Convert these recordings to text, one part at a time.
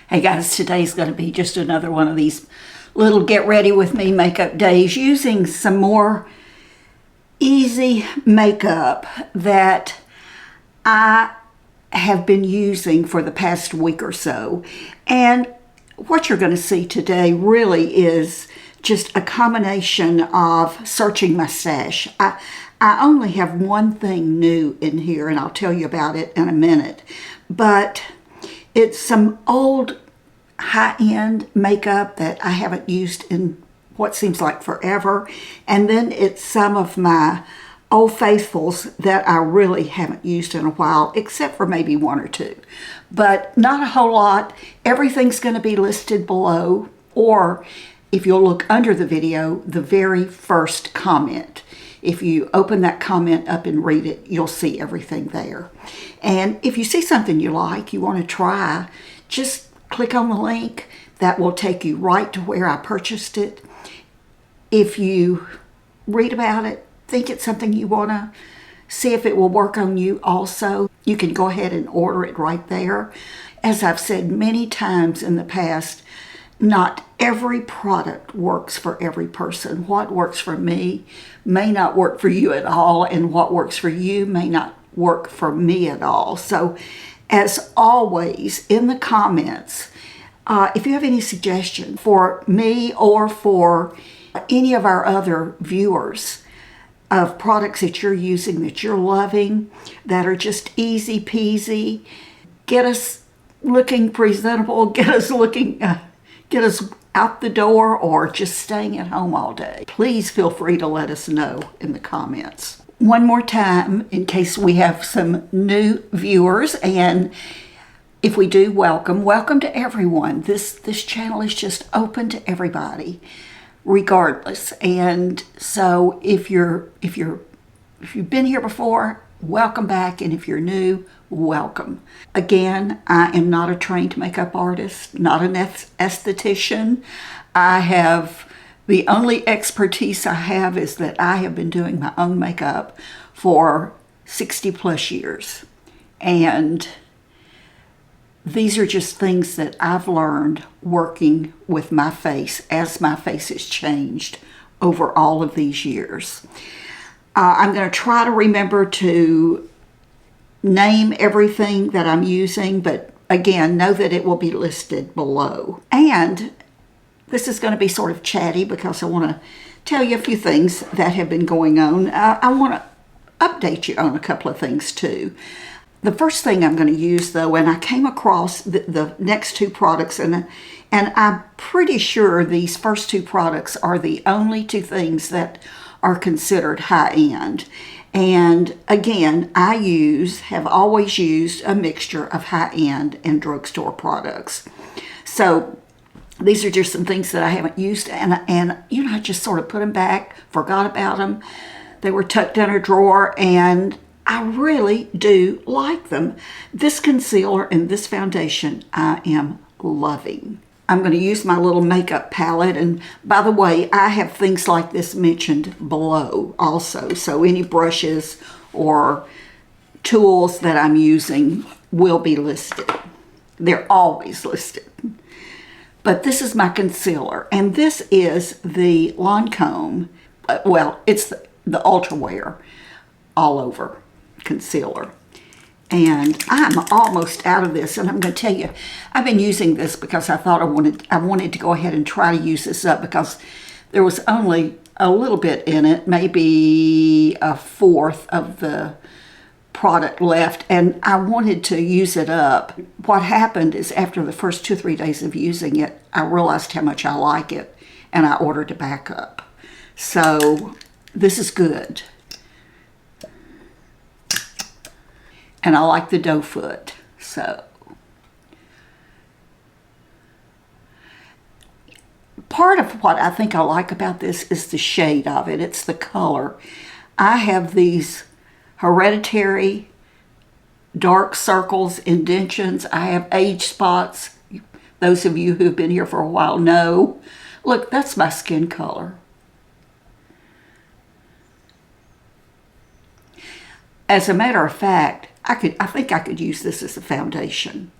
Hey guys, today's going to be just another one of these little get ready with me makeup days using some more easy makeup that I have been using for the past week or so. And what you're going to see today really is just a combination of searching my stash. I only have one thing new in here, and I'll tell you about it in a minute. But it's some old high-end makeup that I haven't used in what seems like forever. And then it's some of my Old Faithfuls that I really haven't used in a while, except for maybe one or two. But not a whole lot. Everything's going to be listed below, or if you'll look under the video, the very first comment. If you open that comment up and read it, you'll see everything there. And if you see something you like, you want to try, just click on the link. That will take you right to where I purchased it. If you read about it, think it's something you want to see if it will work on you also, you can go ahead and order it right there. As I've said many times in the past, not every product works for every person. What works for me may not work for you at all, and what works for you may not work for me at all. So, as always, in the comments, if you have any suggestions for me or for any of our other viewers of products that you're using, that you're loving, that are just easy peasy, get us looking presentable, get us out the door, or just staying at home all day, please feel free to let us know in the comments. One more time, in case we have some new viewers, and if we do, welcome to everyone. This channel is just open to everybody, regardless. And so if you've been here before, welcome back, and if you're new, welcome. Again, I am not a trained makeup artist, not an esthetician. The only expertise I have is that I have been doing my own makeup for 60 plus years. And these are just things that I've learned working with my face as my face has changed over all of these years. I'm going to try to remember to name everything that I'm using, but again, know that it will be listed below. And this is going to be sort of chatty because I want to tell you a few things that have been going on. I want to update you on a couple of things too. The first thing I'm going to use, though, and I came across the next two products, and I'm pretty sure these first two products are the only two things that are considered high-end. And again, have always used a mixture of high-end and drugstore products. So these are just some things that I haven't used, and I just sort of put them back, forgot about them. They were tucked in a drawer, and I really do like them. This concealer and this foundation I am loving. I'm going to use my little makeup palette, and by the way, I have things like this mentioned below also, so any brushes or tools that I'm using will be listed. They're always listed. But this is my concealer, and this is the Lancome, it's the Ultra Wear All Over concealer. And I'm almost out of this, and I'm going to tell you, I've been using this because I thought I wanted to go ahead and try to use this up because there was only a little bit in it, maybe a fourth of the product left, and I wanted to use it up. What happened is after the first 2 or 3 days of using it, I realized how much I like it, and I ordered it back up. So this is good. And I like the doe foot, so. Part of what I think I like about this is the shade of it. It's the color. I have these hereditary dark circles, indentions. I have age spots. Those of you who've been here for a while know. Look, that's my skin color. As a matter of fact, I think I could use this as a foundation.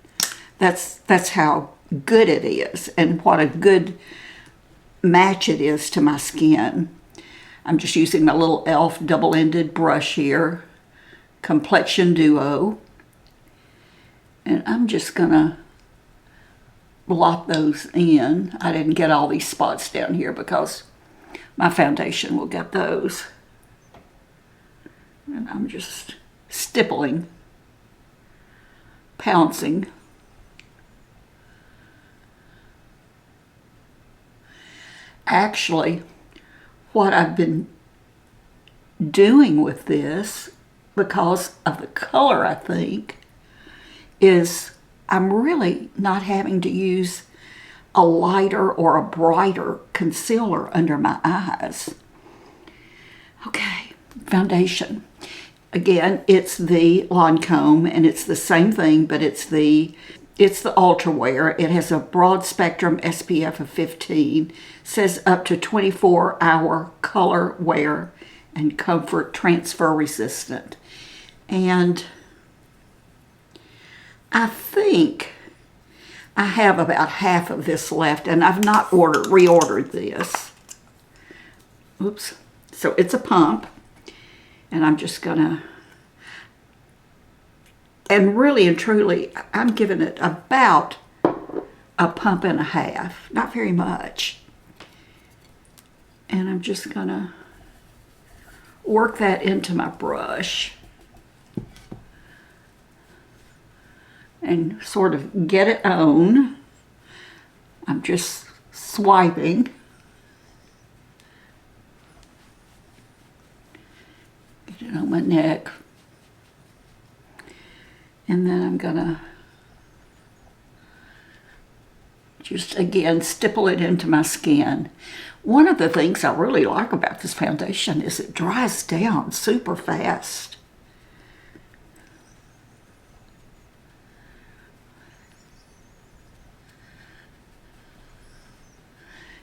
That's how good it is and what a good match it is to my skin. I'm just using my little e.l.f. double-ended brush here, Complexion Duo. And I'm just gonna blot those in. I didn't get all these spots down here because my foundation will get those. And I'm just stippling, pouncing. Actually, what I've been doing with this, because of the color, I think, is I'm really not having to use a lighter or a brighter concealer under my eyes. Okay, foundation. Again, it's the Lancome, and it's the same thing, but it's the Ultra Wear. It has a broad spectrum SPF of 15, says up to 24-hour color wear and comfort transfer resistant. And I think I have about half of this left, and I've not reordered this. Oops. So it's a pump, and I'm just gonna, and really and truly, I'm giving it about a pump and a half, not very much. And I'm just gonna work that into my brush and sort of get it on. I'm just swiping. Get it on my neck. And then I'm gonna just again stipple it into my skin. One of the things I really like about this foundation is it dries down super fast.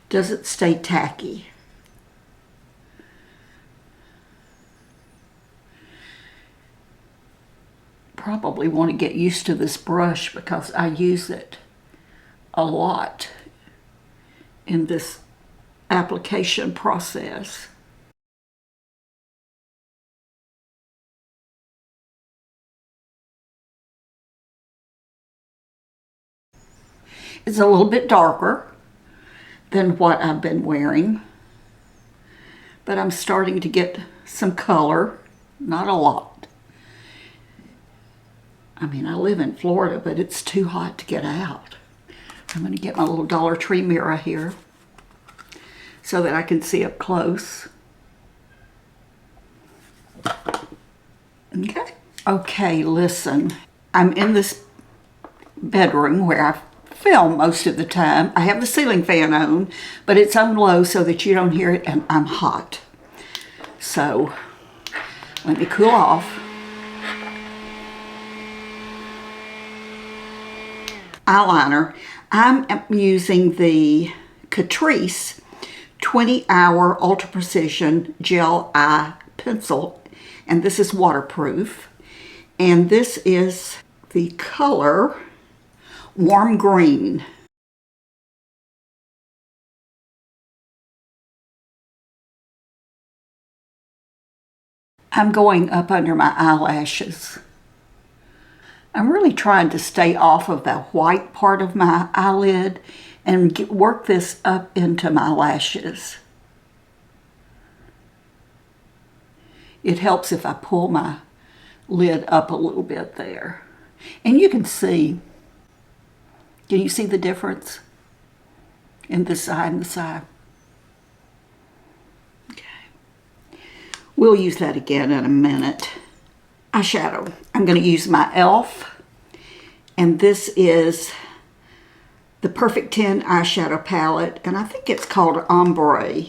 Doesn't stay tacky. Probably want to get used to this brush because I use it a lot in this application process. It's a little bit darker than what I've been wearing, but I'm starting to get some color, not a lot. I mean, I live in Florida, but it's too hot to get out. I'm going to get my little Dollar Tree mirror here so that I can see up close. Okay. Okay, listen. I'm in this bedroom where I film most of the time. I have the ceiling fan on, but it's on low so that you don't hear it, and I'm hot. So, let me cool off. Eyeliner. I'm using the Catrice 20-Hour Ultra Precision Gel Eye Pencil, and this is waterproof. And this is the color Warm Green. I'm going up under my eyelashes. I'm really trying to stay off of the white part of my eyelid and work this up into my lashes. It helps if I pull my lid up a little bit there. And you can see, can you see the difference in this side and the side? Okay. We'll use that again in a minute. Eyeshadow. I'm going to use my e.l.f. and this is the Perfect 10 eyeshadow palette, and I think it's called Ombre.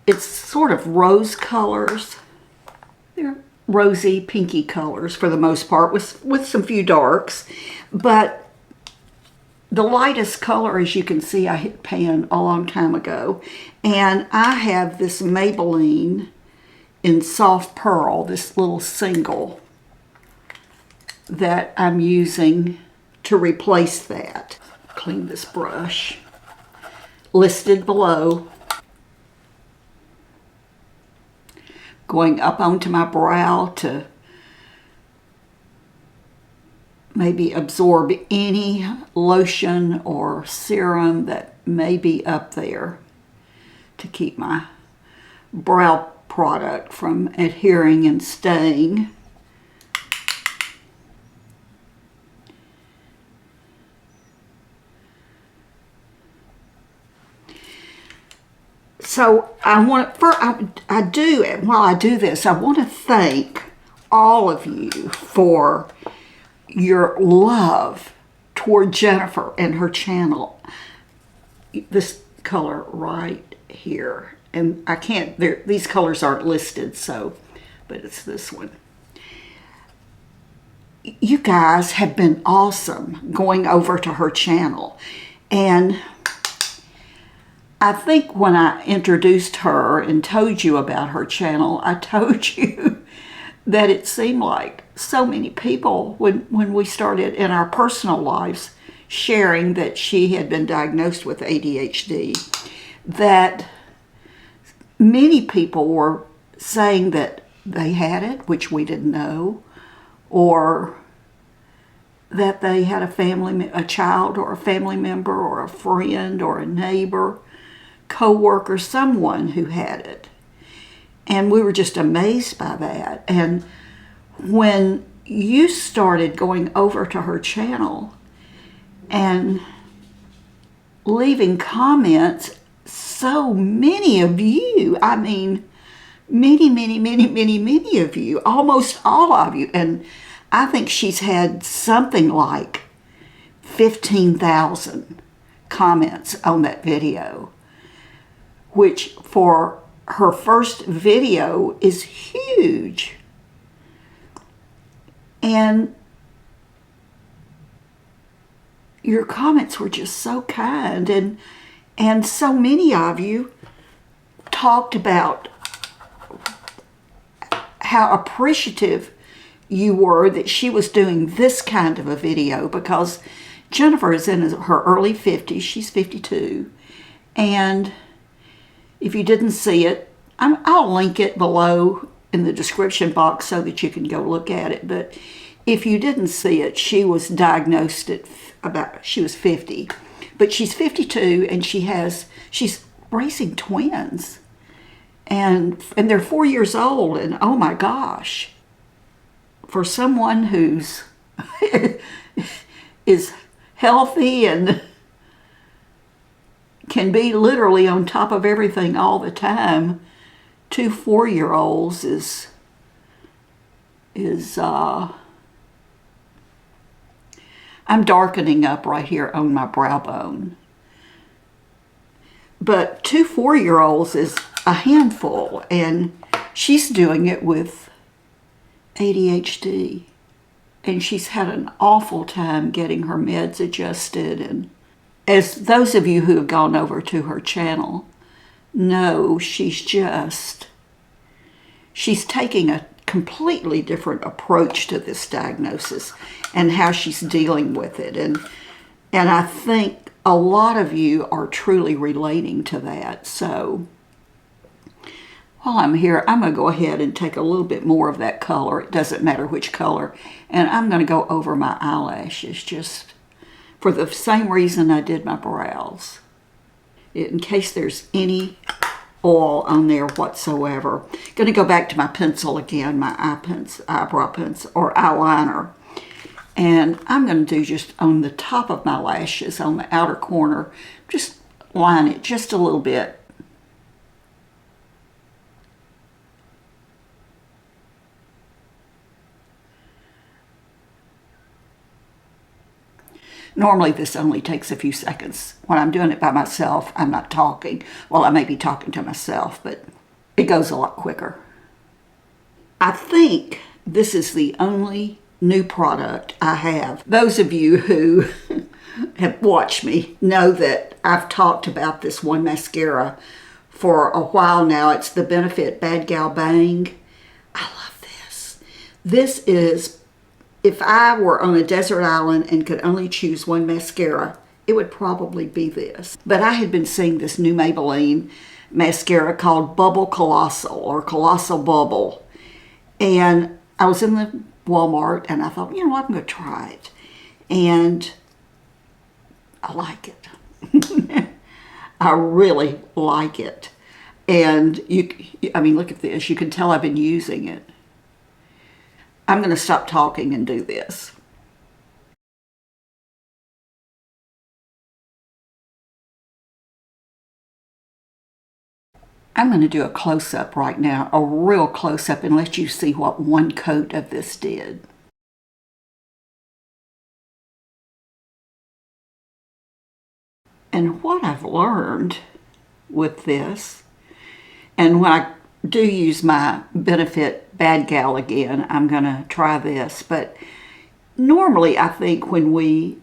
It's sort of rose colors. They're rosy, pinky colors for the most part, with some few darks. But the lightest color, as you can see, I hit pan a long time ago. And I have this Maybelline in Soft Pearl, this little single that I'm using to replace that. Clean this brush. Listed below. Going up onto my brow to maybe absorb any lotion or serum that may be up there to keep my brow product from adhering and staying. So while I do this, I want to thank all of you for your love toward Jennifer and her channel. This color right here, and I can't, these colors aren't listed, so, but it's this one. You guys have been awesome going over to her channel, and I think when I introduced her and told you about her channel, I told you that it seemed like so many people, when we started in our personal lives, sharing that she had been diagnosed with ADHD, that many people were saying that they had it, which we didn't know, or that they had a child or a family member or a friend or a neighbor, co-worker, someone who had it. And we were just amazed by that. And when you started going over to her channel and leaving comments, so many of you, I mean, many of you, almost all of you, and I think she's had something like 15,000 comments on that video, which for her first video is huge. And your comments were just so kind, and so many of you talked about how appreciative you were that she was doing this kind of a video, because Jennifer is in her early 50s, she's 52, and if you didn't see it, I'll link it below in the description box so that you can go look at it. But if you didn't see it, she was diagnosed at she was 50. But she's 52, and she's raising twins. And they're 4 years old, and oh my gosh. For someone who's is healthy and can be literally on top of everything all the time, 2 4-year-olds is I'm darkening up right here on my brow bone. But 2 4-year-olds is a handful, and she's doing it with ADHD, and she's had an awful time getting her meds adjusted. And as those of you who have gone over to her channel know, she's taking a completely different approach to this diagnosis and how she's dealing with it. And I think a lot of you are truly relating to that. So while I'm here, I'm going to go ahead and take a little bit more of that color. It doesn't matter which color. And I'm going to go over my eyelashes just for the same reason I did my brows, in case there's any oil on there whatsoever. Going to go back to my pencil again, my eyebrow pencil or eyeliner. And I'm going to do just on the top of my lashes, on the outer corner, just line it just a little bit. Normally this only takes a few seconds. When I'm doing it by myself, I'm not talking. Well, I may be talking to myself, but it goes a lot quicker. I think this is the only new product I have. Those of you who have watched me know that I've talked about this one mascara for a while now. It's the Benefit Bad Gal Bang. I love this. This is, if I were on a desert island and could only choose one mascara it would probably be this. But I had been seeing this new Maybelline mascara called Bubble Colossal or Colossal Bubble. And I was in the Walmart and I thought, you know what, I'm going to try it. And I like it. I really like it. And I mean, look at this. You can tell I've been using it. I'm going to stop talking and do this. I'm going to do a close-up right now, a real close-up, and let you see what one coat of this did. And what I've learned with this, and when I do use my Benefit Bad Gal again, I'm going to try this, but normally I think when we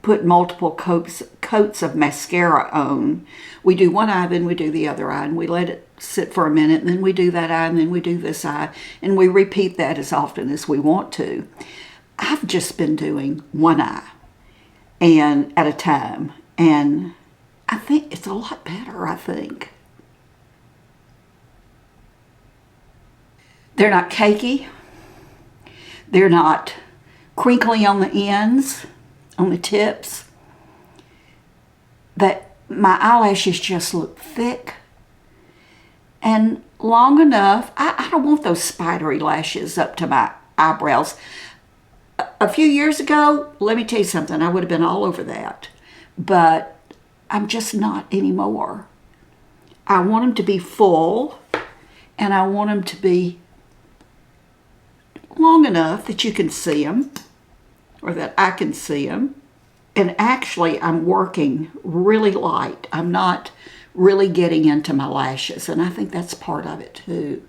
put multiple coats of mascara on, we do one eye, then we do the other eye, and we let it sit for a minute, and then we do that eye, and then we do this eye, and we repeat that as often as we want to. I've just been doing one eye and at a time, and I think it's a lot better, I think. They're not cakey. They're not crinkly on the ends, on the tips. That my eyelashes just look thick and long enough. I don't want those spidery lashes up to my eyebrows. A few years ago, let me tell you something, I would have been all over that. But I'm just not anymore. I want them to be full, and I want them to be long enough that you can see them, or that I can see them. And actually, I'm working really light. I'm not really getting into my lashes, and I think that's part of it too.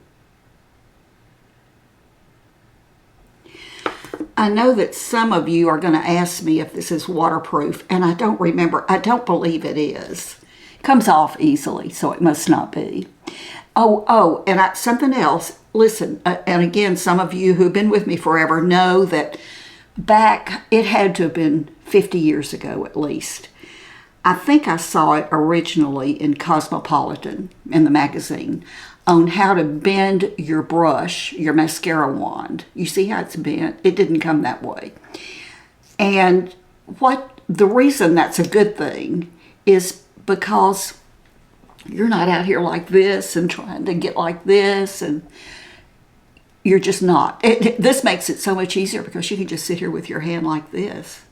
I know that some of you are going to ask me if this is waterproof, and I don't remember. I don't believe it is. It comes off easily, so it must not be. And something else. Listen, and again, some of you who've been with me forever know that it had to have been 50 years ago at least. I think I saw it originally in Cosmopolitan, in the magazine, on how to bend your brush, your mascara wand. You see how it's bent? It didn't come that way. And the reason that's a good thing is because you're not out here like this and trying to get like this, and you're just not. This makes it so much easier because you can just sit here with your hand like this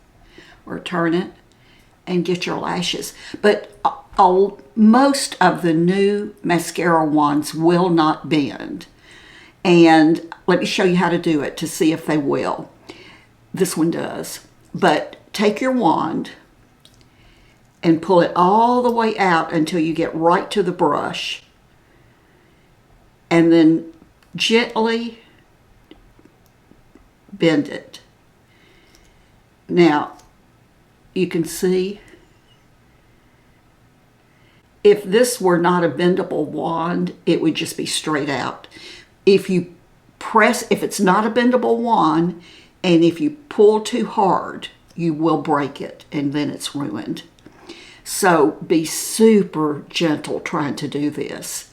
or turn it and get your lashes. But most of the new mascara wands will not bend. And let me show you how to do it to see if they will. This one does. But take your wand and pull it all the way out until you get right to the brush. And then gently bend it. Now, you can see, if this were not a bendable wand, it would just be straight out. If it's not a bendable wand, and if you pull too hard, you will break it, and then it's ruined. So be super gentle trying to do this.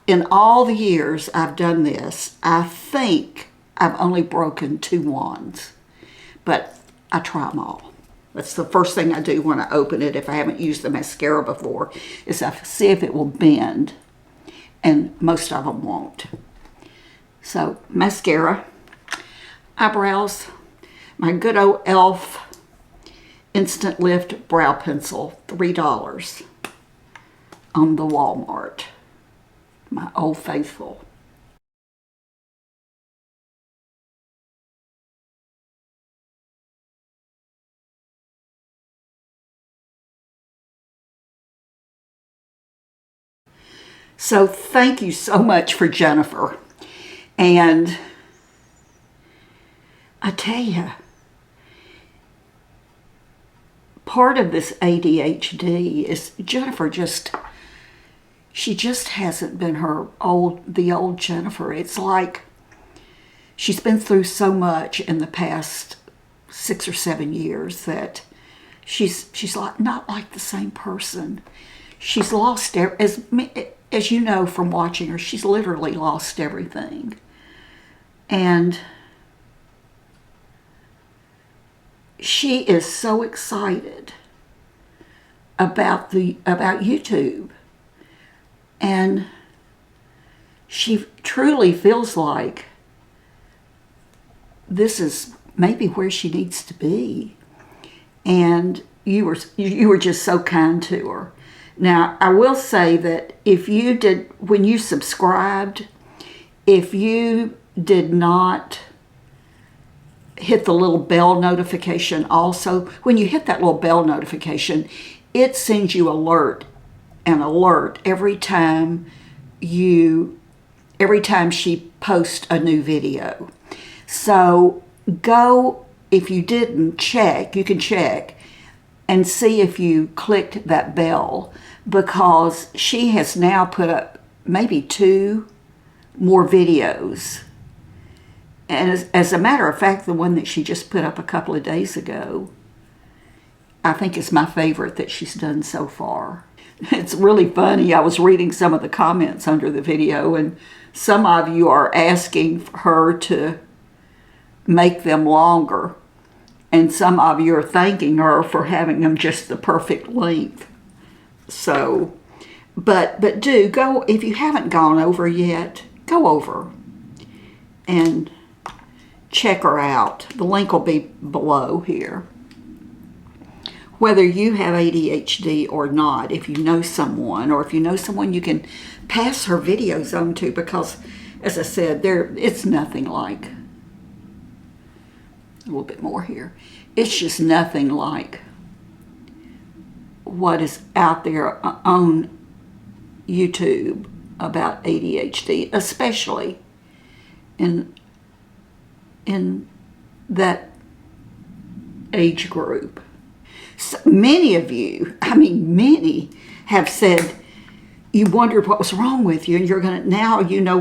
In all the years I've done this, I think I've only broken 2 wands, but I try them all. That's the first thing I do when I open it, if I haven't used the mascara before, is I see if it will bend, and most of them won't. So, mascara, eyebrows, my good old e.l.f. Instant Lift Brow Pencil, $3 on the Walmart. My old faithful. So thank you so much for Jennifer. And I tell you, part of this ADHD is Jennifer she just hasn't been the old Jennifer. It's like she's been through so much in the past 6 or 7 years that she's like not like the same person. She's lost as you know from watching her. She's literally lost everything, and she is so excited about YouTube, and she truly feels like this is maybe where she needs to be. And you were just so kind to her. Now, I will say that when you subscribed, if you did not hit the little bell notification also, when you hit that little bell notification, it sends you an alert every time she posts a new video. So go, if you didn't check, you can check and see if you clicked that bell, because she has now put up maybe 2 more videos. And as a matter of fact, the one that she just put up a couple of days ago, I think is my favorite that she's done so far. It's really funny. I was reading some of the comments under the video, and some of you are asking her to make them longer, and some of you are thanking her for having them just the perfect length. So, but do go, if you haven't gone over yet, go over and check her out. The link will be below here. Whether you have ADHD or not, if you know someone, or if you know someone you can pass her videos on to, because, as I said, it's nothing like, a little bit more here, it's just nothing like what is out there on YouTube about ADHD, especially in that age group. So many of you, many have said you wondered what was wrong with you, and now you know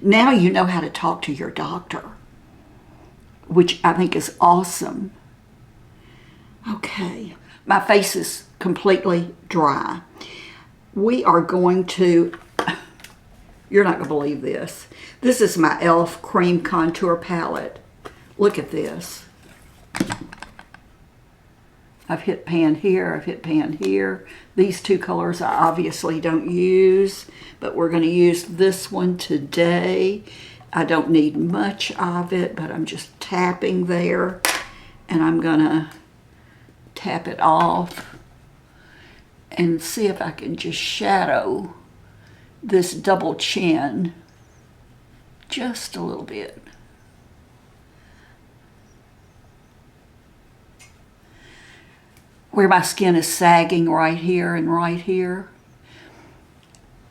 now you know how to talk to your doctor, which I think is awesome. Okay, my face is completely dry. We are going to, you're not going to believe this. This is my e.l.f. Cream Contour Palette. Look at this. I've hit pan here, I've hit pan here. These 2 colors I obviously don't use, but we're going to use this one today. I don't need much of it, but I'm just tapping there, and I'm going to tap it off and see if I can just shadow this double chin just a little bit. Where my skin is sagging right here and right here,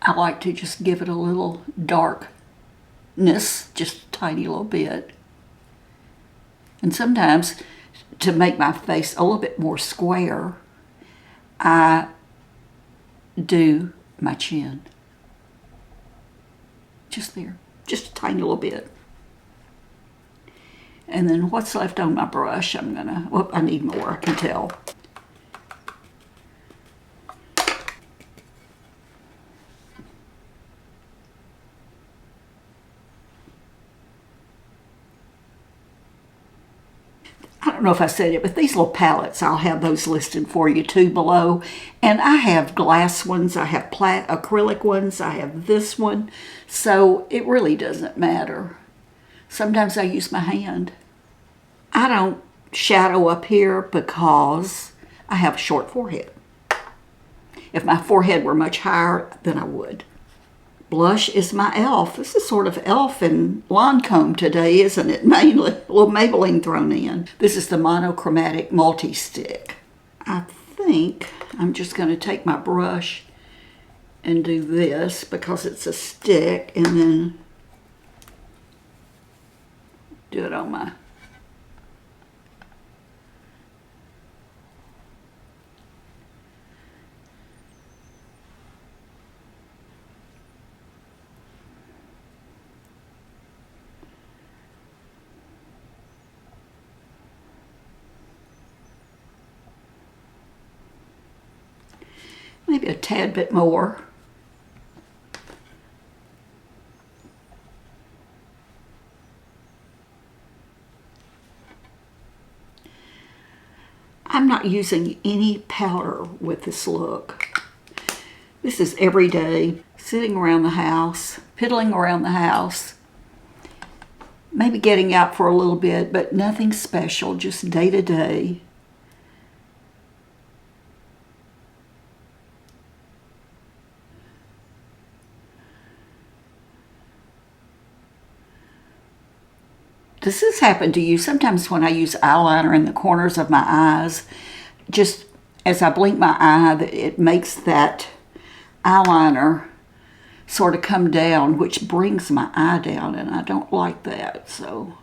I like to just give it a little darkness, just a tiny little bit. And sometimes, to make my face a little bit more square, I do my chin. Just there, just a tiny little bit. And then what's left on my brush, I need more, I can tell. I don't know if I said it, but these little palettes, I'll have those listed for you too below. And I have glass ones, I have acrylic ones, I have this one. So it really doesn't matter. Sometimes I use my hand. I don't shadow up here because I have a short forehead. If my forehead were much higher, then I would. Blush is my e.l.f. This is sort of e.l.f. and Lancome today, isn't it? Mainly, a little Maybelline thrown in. This is the monochromatic multi-stick. I think I'm just going to take my brush and do this because it's a stick, and then do it on my maybe a tad bit more. I'm not using any powder with this look. This is every day, sitting around the house, piddling around the house, maybe getting out for a little bit, but nothing special, just day to day. Does this happen to you? Sometimes when I use eyeliner in the corners of my eyes, just as I blink my eye, it makes that eyeliner sort of come down, which brings my eye down, and I don't like that. So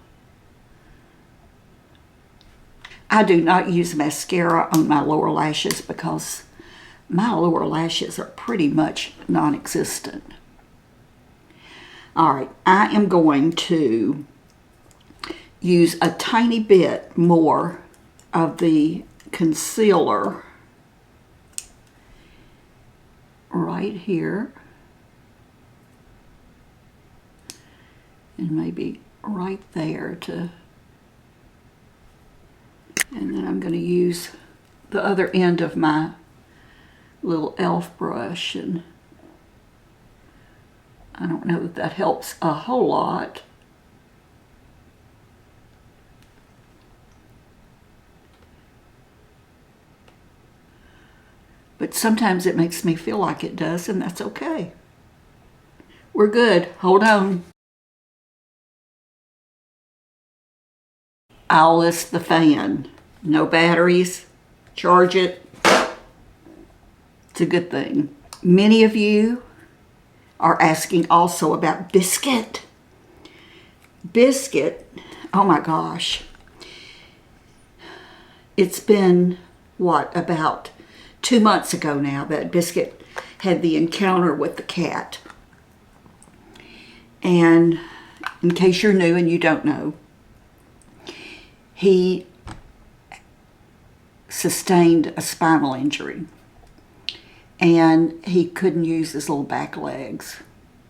I do not use mascara on my lower lashes because my lower lashes are pretty much non-existent. All right, I am going to use a tiny bit more of the concealer right here, and maybe right there and then I'm going to use the other end of my little elf brush, and I don't know that that helps a whole lot. But sometimes it makes me feel like it does, and that's okay. We're good. Hold on. Owl's the fan. No batteries. Charge it. It's a good thing. Many of you are asking also about Biscuit. Biscuit, oh my gosh. It's been, what, about 2 months ago now that Biscuit had the encounter with the cat. And in case you're new and you don't know, he sustained a spinal injury and he couldn't use his little back legs.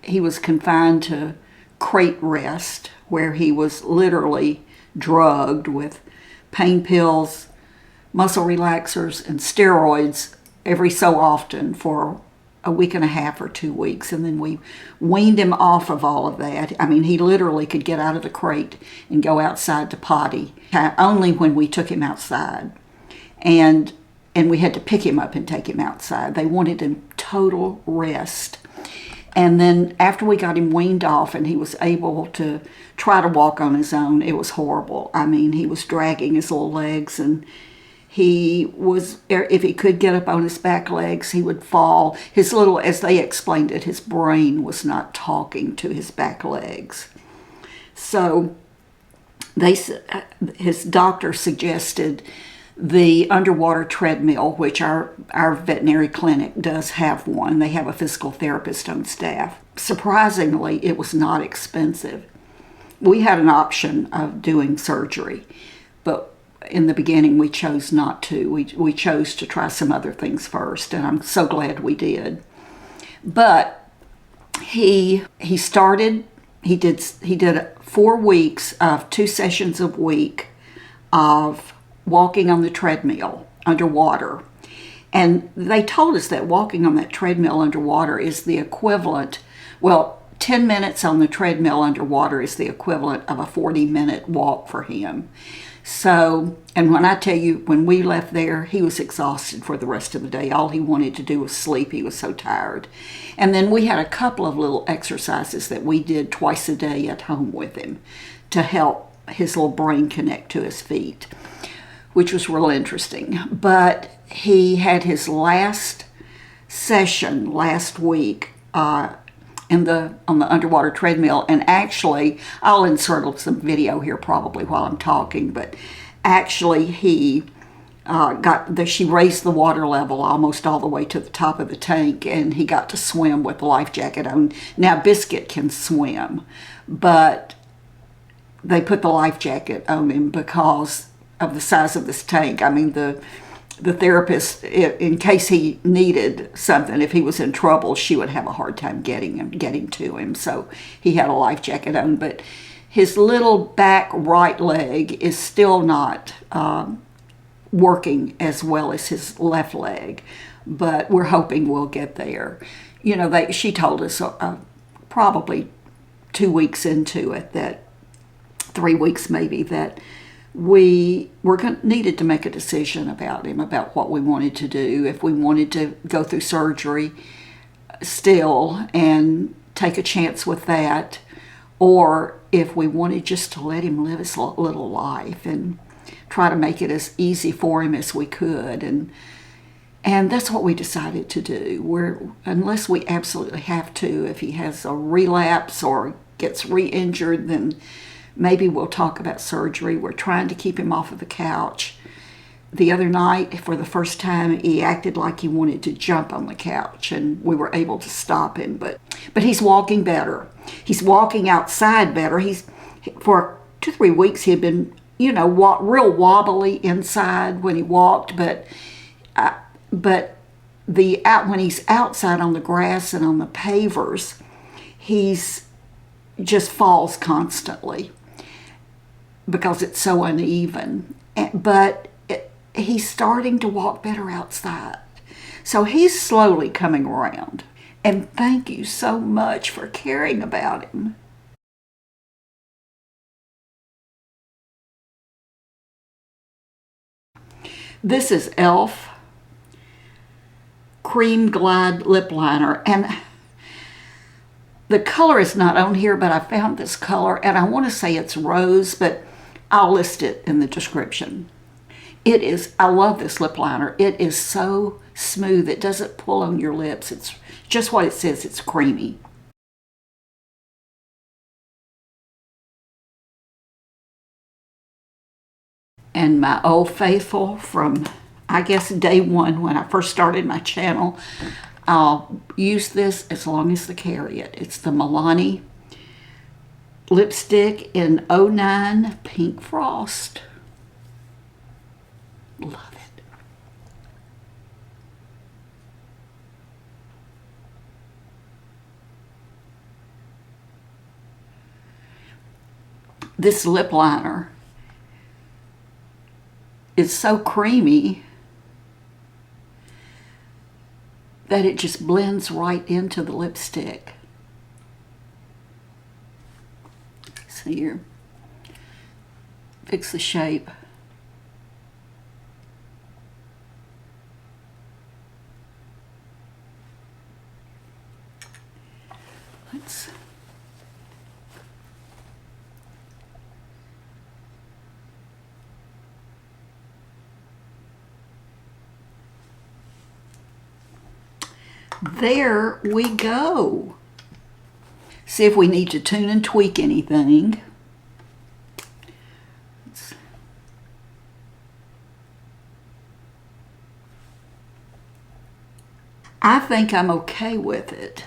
He was confined to crate rest, where he was literally drugged with pain pills, muscle relaxers, and steroids every so often for a week and a half or 2 weeks. And then we weaned him off of all of that. I mean, he literally could get out of the crate and go outside to potty, only when we took him outside. And we had to pick him up and take him outside. They wanted him total rest. And then after we got him weaned off and he was able to try to walk on his own, it was horrible. I mean, he was dragging his little legs, and he was, if he could get up on his back legs, he would fall. His little, as they explained it, his brain was not talking to his back legs. So his doctor suggested the underwater treadmill, which our veterinary clinic does have one. They have a physical therapist on staff. Surprisingly, it was not expensive. We had an option of doing surgery, but in the beginning we chose not to. We chose to try some other things first, and I'm so glad we did. But he did 4 weeks of 2 sessions a week of walking on the treadmill underwater. And they told us that walking on that treadmill underwater is the equivalent, 10 minutes on the treadmill underwater is the equivalent of a 40-minute walk for him. So, and when I tell you, when we left there, he was exhausted for the rest of the day. All he wanted to do was sleep. He was so tired. And then we had a couple of little exercises that we did twice a day at home with him to help his little brain connect to his feet, which was real interesting. But he had his last session last week on the underwater treadmill, and actually, I'll insert some video here probably while I'm talking, but actually he she raised the water level almost all the way to the top of the tank, and he got to swim with the life jacket on. Now Biscuit can swim, but they put the life jacket on him because of the size of this tank. I mean, the therapist, in case he needed something, if he was in trouble, she would have a hard time getting to him. So he had a life jacket on, but his little back right leg is still not working as well as his left leg, but we're hoping we'll get there. You know, she told us probably 2 weeks into it, that 3 weeks maybe, that we needed to make a decision about him, about what we wanted to do, if we wanted to go through surgery still and take a chance with that, or if we wanted just to let him live his little life and try to make it as easy for him as we could. And that's what we decided to do. Unless we absolutely have to, if he has a relapse or gets re-injured, then maybe we'll talk about surgery. We're trying to keep him off of the couch. The other night, for the first time, he acted like he wanted to jump on the couch, and we were able to stop him. But he's walking better. He's walking outside better. For 2-3 weeks, he had been, real wobbly inside when he walked, but when he's outside on the grass and on the pavers, he's just falls constantly because it's so uneven. But he's starting to walk better outside. So he's slowly coming around. And thank you so much for caring about him. This is Elf Cream Glide Lip Liner. And the color is not on here, but I found this color, and I want to say it's rose, but I'll list it in the description. I love this lip liner. It is so smooth. It doesn't pull on your lips. It's just what it says. It's creamy. And my Old Faithful from, I guess, day one when I first started my channel. I'll use this as long as they carry it. It's the Milani lipstick in 09 Pink Frost. Love it. This lip liner is so creamy that it just blends right into the lipstick. So here, fix the shape. There we go. See if we need to tune and tweak anything. I think I'm okay with it.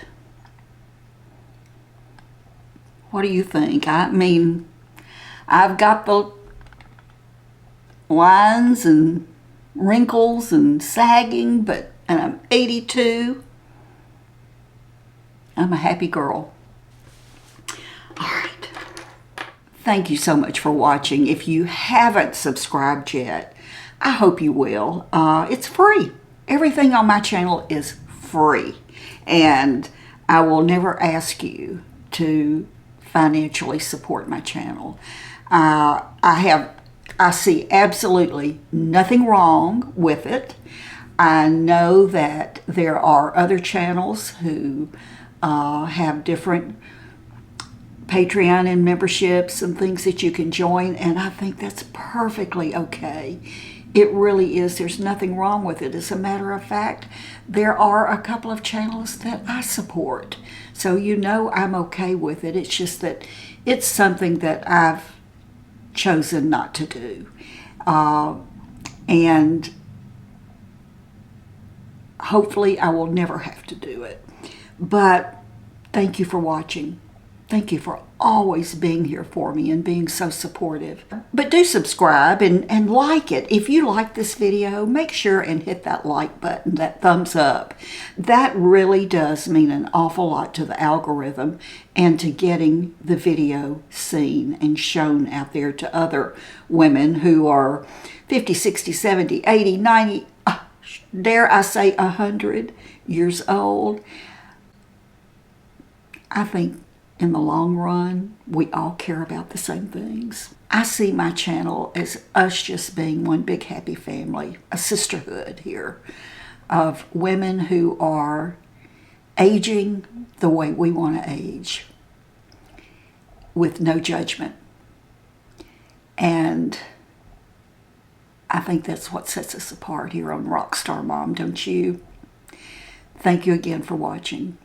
What do you think? I mean, I've got the lines and wrinkles and sagging, and I'm 82. I'm a happy girl. All right. Thank you so much for watching. If you haven't subscribed yet, I hope you will. It's free. Everything on my channel is free. And I will never ask you to financially support my channel. I see absolutely nothing wrong with it. I know that there are other channels who have different Patreon and memberships and things that you can join, and I think that's perfectly okay. It really is. There's nothing wrong with it. As a matter of fact, there are a couple of channels that I support, so I'm okay with it. It's just that it's something that I've chosen not to do, and hopefully I will never have to do it. But thank you for watching. Thank you for always being here for me and being so supportive. But do subscribe and like it. If you like this video, make sure and hit that like button, that thumbs up. That really does mean an awful lot to the algorithm and to getting the video seen and shown out there to other women who are 50, 60, 70, 80, 90, dare I say 100 years old. I think in the long run, we all care about the same things. I see my channel as us just being one big happy family, a sisterhood here of women who are aging the way we want to age with no judgment. And I think that's what sets us apart here on Rockstar Mom, don't you? Thank you again for watching.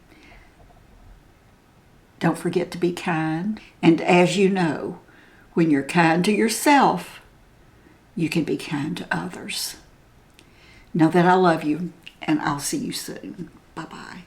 Don't forget to be kind. And as you know, when you're kind to yourself, you can be kind to others. Know that I love you, and I'll see you soon. Bye-bye.